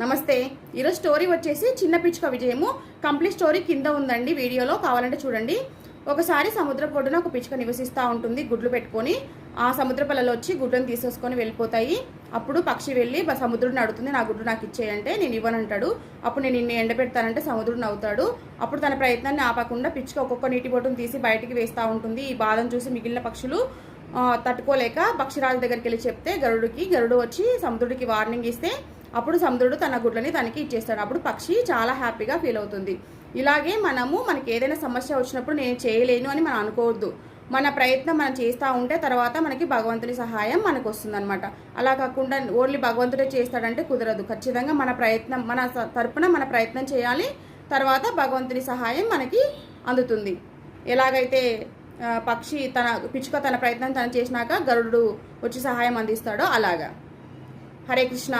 నమస్తే. ఈరోజు స్టోరీ వచ్చేసి చిన్న పిచ్చుక విజయము. కంప్లీట్ స్టోరీ కింద ఉందండి వీడియోలో, కావాలంటే చూడండి. ఒకసారి సముద్ర ఒడ్డున ఒక పిచ్చుక నివసిస్తూ ఉంటుంది గుడ్లు పెట్టుకొని. ఆ సముద్ర పిల్లలు వచ్చి గుడ్లను తీసేసుకొని వెళ్ళిపోతాయి. అప్పుడు పక్షి వెళ్ళి సముద్రుడిని అడుగుతుంది, నా గుడ్లు నాకు ఇచ్చేయంటే నేను ఇవ్వనంటాడు. అప్పుడు నేను నిన్ను ఎండబెడతానంటే సముద్రుడు నవ్వుతాడు. అప్పుడు తన ప్రయత్నాన్ని ఆపకుండా పిచ్చుక ఒక్కొక్క నీటి బొట్టును తీసి బయటికి వేస్తూ ఉంటుంది. ఈ బాధను చూసి మిగిలిన పక్షులు తట్టుకోలేక పక్షిరాజు దగ్గరికి వెళ్ళి చెప్తే గరుడు వచ్చి సముద్రుడికి వార్నింగ్ ఇస్తే అప్పుడు సముద్రుడు తన గుడ్లని తనకి ఇచ్చేస్తాడు. అప్పుడు పక్షి చాలా హ్యాపీగా ఫీల్ అవుతుంది. ఇలాగే మనకి ఏదైనా సమస్య వచ్చినప్పుడు నేను చేయలేను అని మనం అనుకోవద్దు. మన ప్రయత్నం మనం చేస్తూ ఉంటే తర్వాత మనకి భగవంతుని సహాయం మనకు వస్తుందన్నమాట. అలా కాకుండా ఓన్లీ భగవంతుడే చేస్తాడంటే కుదరదు. ఖచ్చితంగా మన ప్రయత్నం మన తరపున మన ప్రయత్నం చేయాలి. తర్వాత భగవంతుని సహాయం మనకి అందుతుంది. ఎలాగైతే పిచ్చుక తన ప్రయత్నం తను చేసినాక గరుడు వచ్చి సహాయం అందిస్తాడో అలాగా. హరే కృష్ణ.